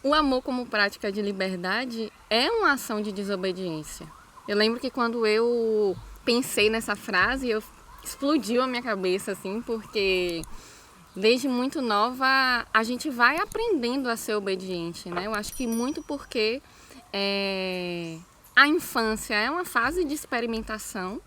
O amor como prática de liberdade é uma ação de desobediência. Eu lembro que quando eu pensei nessa frase, explodiu a minha cabeça, assim, porque desde muito nova a gente vai aprendendo a ser obediente, né? Eu acho que muito porque a infância é uma fase de experimentação,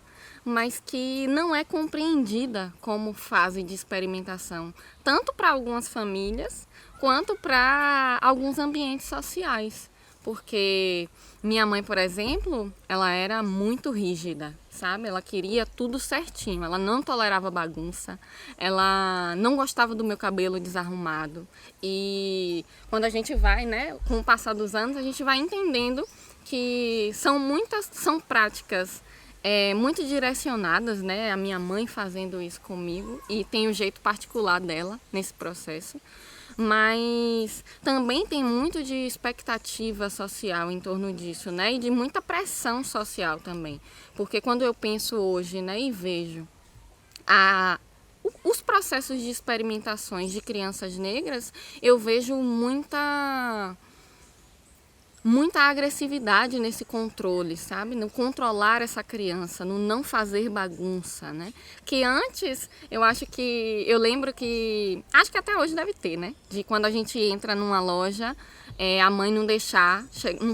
mas que não é compreendida como fase de experimentação, tanto para algumas famílias quanto para alguns ambientes sociais. Porque minha mãe, por exemplo, ela era muito rígida, sabe? Ela queria tudo certinho, ela não tolerava bagunça, ela não gostava do meu cabelo desarrumado. E quando a gente vai, né, com o passar dos anos, a gente vai entendendo que são práticas muito direcionadas, né? A minha mãe fazendo isso comigo e tem um jeito particular dela nesse processo. Mas também tem muito de expectativa social em torno disso, né? E de muita pressão social também. Porque quando eu penso hoje, né, e vejo os processos de experimentações de crianças negras, eu vejo muita agressividade nesse controle, sabe? No controlar essa criança, no não fazer bagunça, né? Que antes, eu lembro que, acho que até hoje deve ter, né? De quando a gente entra numa loja, a mãe não deixar,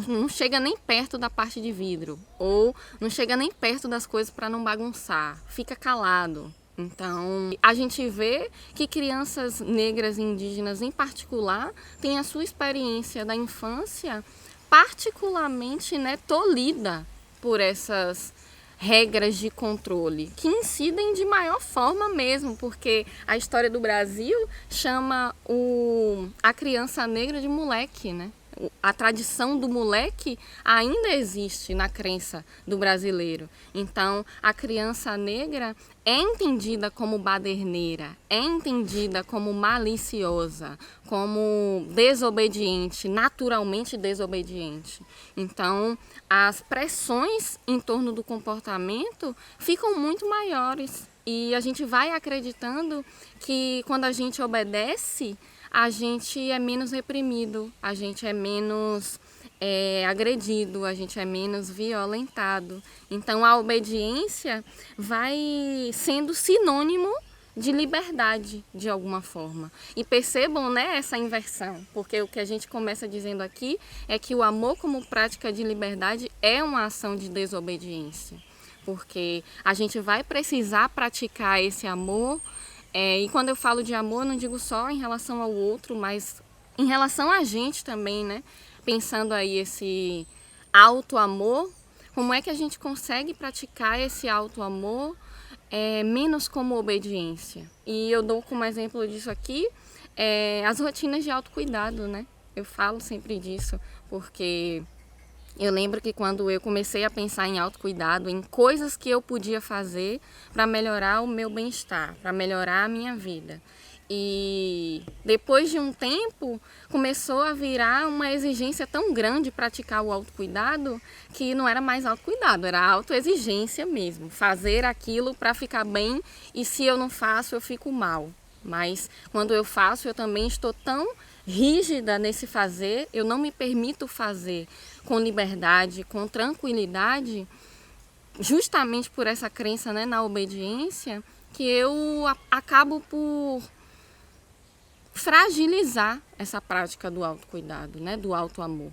não chega nem perto da parte de vidro, ou não chega nem perto das coisas para não bagunçar, fica calado. Então, a gente vê que crianças negras e indígenas em particular têm a sua experiência da infância particularmente, né, tolhida por essas regras de controle, que incidem de maior forma mesmo, porque a história do Brasil chama a criança negra de moleque, né? A tradição do moleque ainda existe na crença do brasileiro. Então, a criança negra é entendida como baderneira, é entendida como maliciosa, como desobediente, naturalmente desobediente. Então, as pressões em torno do comportamento ficam muito maiores. E a gente vai acreditando que quando a gente obedece, a gente é menos reprimido, a gente é menos agredido, a gente é menos violentado. Então a obediência vai sendo sinônimo de liberdade de alguma forma. E percebam, né, essa inversão, porque o que a gente começa dizendo aqui é que o amor como prática de liberdade é uma ação de desobediência, porque a gente vai precisar praticar esse amor. E quando eu falo de amor, não digo só em relação ao outro, mas em relação a gente também, né? Pensando aí esse auto-amor, como é que a gente consegue praticar esse auto-amor menos como obediência? E eu dou como exemplo disso aqui as rotinas de autocuidado, né? Eu falo sempre disso, porque eu lembro que quando eu comecei a pensar em autocuidado, em coisas que eu podia fazer para melhorar o meu bem-estar, para melhorar a minha vida. E depois de um tempo, começou a virar uma exigência tão grande praticar o autocuidado que não era mais autocuidado, era autoexigência mesmo. Fazer aquilo para ficar bem e se eu não faço, eu fico mal. Mas quando eu faço, eu também estou tão rígida nesse fazer, eu não me permito fazer com liberdade, com tranquilidade, justamente por essa crença, né, na obediência, que eu acabo por fragilizar essa prática do autocuidado, né, do autoamor.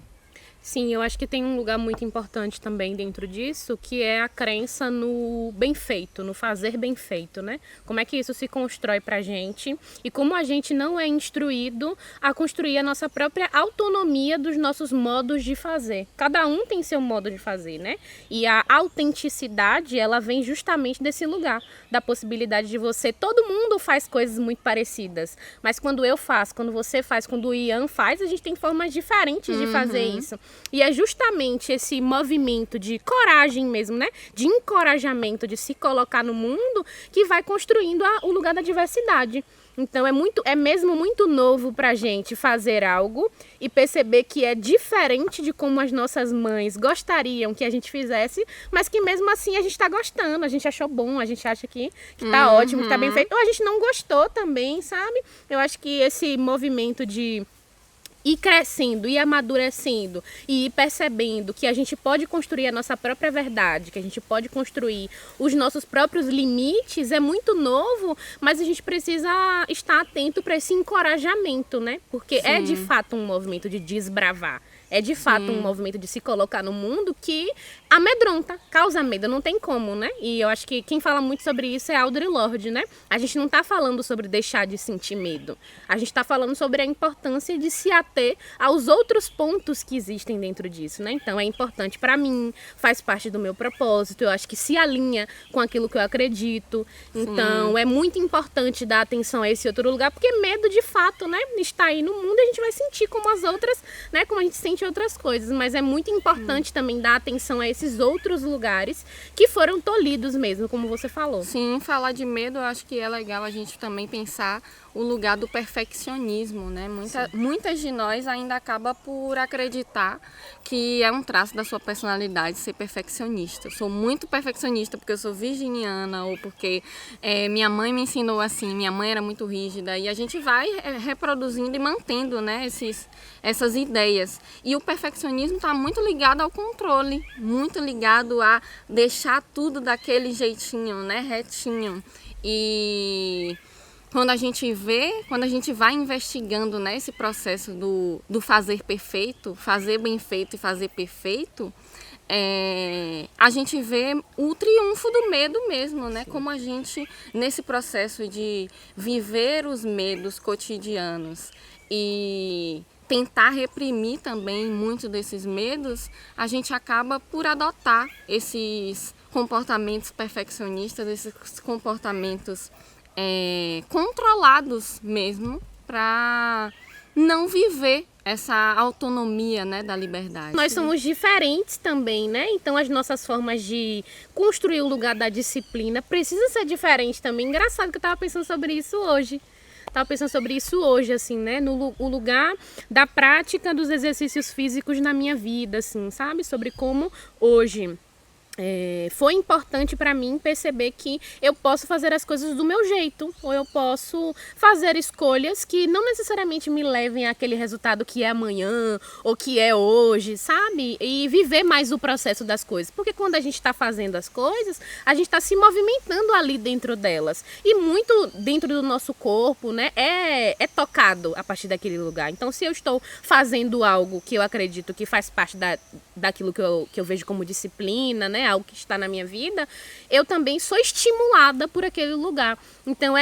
Sim, eu acho que tem um lugar muito importante também dentro disso, que é a crença no bem feito, no fazer bem feito, né? Como é que isso se constrói pra gente e como a gente não é instruído a construir a nossa própria autonomia dos nossos modos de fazer. Cada um tem seu modo de fazer, né? E a autenticidade, ela vem justamente desse lugar, da possibilidade de você... Todo mundo faz coisas muito parecidas, mas quando eu faço, quando você faz, quando o Ian faz, a gente tem formas diferentes de fazer isso. E é justamente esse movimento de coragem mesmo, né? De encorajamento, de se colocar no mundo, que vai construindo o lugar da diversidade. Então é mesmo muito novo pra gente fazer algo e perceber que é diferente de como as nossas mães gostariam que a gente fizesse, mas que mesmo assim a gente tá gostando, a gente achou bom, a gente acha que tá ótimo, que tá bem feito, ou a gente não gostou também, sabe? Eu acho que esse movimento de ir crescendo, ir amadurecendo e ir percebendo que a gente pode construir a nossa própria verdade, que a gente pode construir os nossos próprios limites, é muito novo, mas a gente precisa estar atento para esse encorajamento, né? Porque é de fato um movimento de desbravar. É de fato um movimento de se colocar no mundo que amedronta, causa medo, não tem como, né? E eu acho que quem fala muito sobre isso é Audre Lorde, né? A gente não tá falando sobre deixar de sentir medo. A gente tá falando sobre a importância de se ater aos outros pontos que existem dentro disso, né? Então é importante para mim, faz parte do meu propósito, eu acho que se alinha com aquilo que eu acredito. Então é muito importante dar atenção a esse outro lugar, porque medo de fato, né? Está aí no mundo e a gente vai sentir como as outras, né? Como a gente sente outras coisas, mas é muito importante também dar atenção a esses outros lugares que foram tolhidos mesmo, como você falou. Sim, falar de medo, eu acho que é legal a gente também pensar o lugar do perfeccionismo, né? Muitas de nós ainda acabam por acreditar que é um traço da sua personalidade ser perfeccionista. Eu sou muito perfeccionista porque eu sou virginiana ou porque minha mãe me ensinou assim, minha mãe era muito rígida, e a gente vai reproduzindo e mantendo, né, essas ideias. E o perfeccionismo está muito ligado ao controle, muito ligado a deixar tudo daquele jeitinho, né, retinho. E quando a gente vai investigando, né, esse processo do fazer perfeito, fazer bem feito e fazer perfeito, a gente vê o triunfo do medo mesmo, né? Como a gente, nesse processo de viver os medos cotidianos e tentar reprimir também muitos desses medos, a gente acaba por adotar esses comportamentos perfeccionistas, esses comportamentos controlados mesmo, para não viver essa autonomia, né, da liberdade. Nós somos diferentes também, né? Então as nossas formas de construir o lugar da disciplina precisam ser diferentes também. Engraçado que eu estava pensando sobre isso hoje. Assim, né? O lugar da prática dos exercícios físicos na minha vida, assim, sabe? Sobre como hoje foi importante para mim perceber que eu posso fazer as coisas do meu jeito, ou eu posso fazer escolhas que não necessariamente me levem àquele resultado que é amanhã ou que é hoje, sabe? E viver mais o processo das coisas, porque quando a gente está fazendo as coisas, a gente está se movimentando ali dentro delas, e muito dentro do nosso corpo, né, é tocado a partir daquele lugar. Então, se eu estou fazendo algo que eu acredito que faz parte daquilo que eu vejo como disciplina, né, algo que está na minha vida, eu também sou estimulada por aquele lugar. Então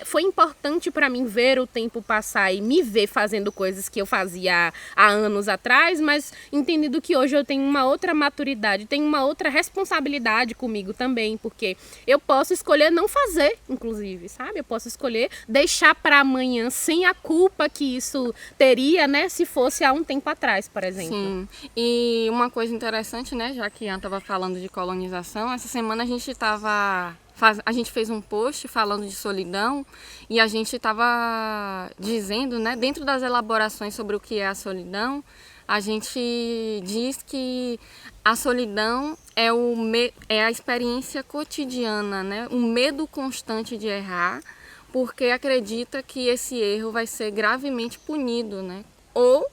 foi importante para mim ver o tempo passar e me ver fazendo coisas que eu fazia há anos atrás, mas entendendo que hoje eu tenho uma outra maturidade, tenho uma outra responsabilidade comigo também, porque eu posso escolher não fazer, inclusive, sabe? Eu posso escolher deixar para amanhã sem a culpa que isso teria, né, se fosse há um tempo atrás, por exemplo. Sim, e uma coisa interessante, né, já que a Ana estava falando de colonização, essa semana a gente fez um post falando de solidão, e a gente estava dizendo, né, dentro das elaborações sobre o que é a solidão, a gente diz que a solidão é a experiência cotidiana, né, um medo constante de errar, porque acredita que esse erro vai ser gravemente punido, né, ou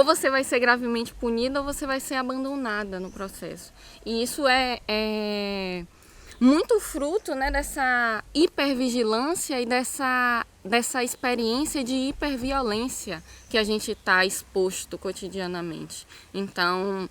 você vai ser gravemente punida ou você vai ser abandonada no processo. E isso é muito fruto, né, dessa hipervigilância e dessa experiência de hiperviolência que a gente está exposto cotidianamente. Então,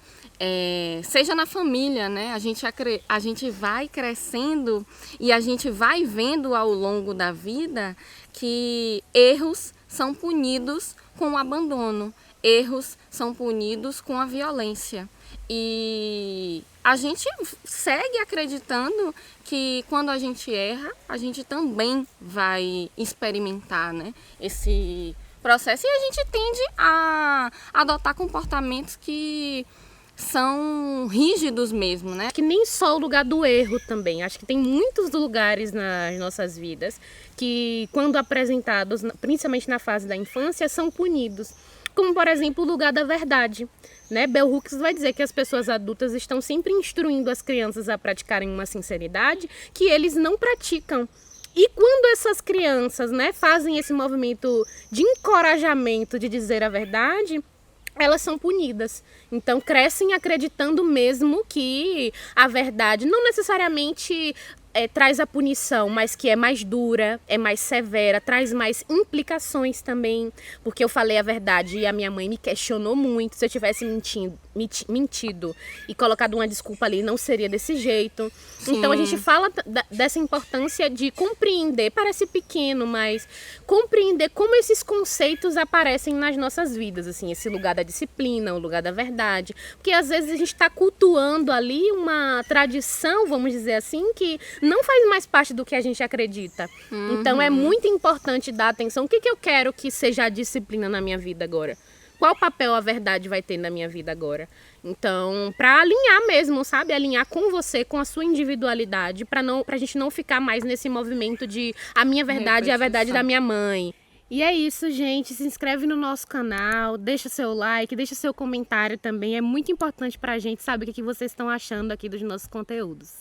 seja na família, né, a gente vai crescendo e a gente vai vendo ao longo da vida que erros são punidos com o abandono, erros são punidos com a violência. E a gente segue acreditando que quando a gente erra, a gente também vai experimentar, né, esse processo, e a gente tende a adotar comportamentos que são rígidos mesmo, né? Que nem só o lugar do erro também. Acho que tem muitos lugares nas nossas vidas que, quando apresentados, principalmente na fase da infância, são punidos. Como, por exemplo, o lugar da verdade, né? Bell Hooks vai dizer que as pessoas adultas estão sempre instruindo as crianças a praticarem uma sinceridade que eles não praticam. E quando essas crianças, né, fazem esse movimento de encorajamento de dizer a verdade, elas são punidas. Então crescem acreditando mesmo que a verdade não necessariamente traz a punição, mas que é mais dura, é mais severa, traz mais implicações também, porque eu falei a verdade e a minha mãe me questionou muito. Se eu tivesse mentido e colocado uma desculpa ali, não seria desse jeito. Sim. Então a gente fala dessa importância de compreender, parece pequeno, mas compreender como esses conceitos aparecem nas nossas vidas, assim, esse lugar da disciplina, o lugar da verdade, porque às vezes a gente está cultuando ali uma tradição, vamos dizer assim, que não faz mais parte do que a gente acredita. Então é muito importante dar atenção. O que eu quero que seja a disciplina na minha vida agora? Qual papel a verdade vai ter na minha vida agora? Então, para alinhar mesmo, sabe? Alinhar com você, com a sua individualidade, pra gente não ficar mais nesse movimento de a minha verdade é a verdade da minha mãe. E é isso, gente. Se inscreve no nosso canal, deixa seu like, deixa seu comentário também. É muito importante pra gente saber o que vocês estão achando aqui dos nossos conteúdos.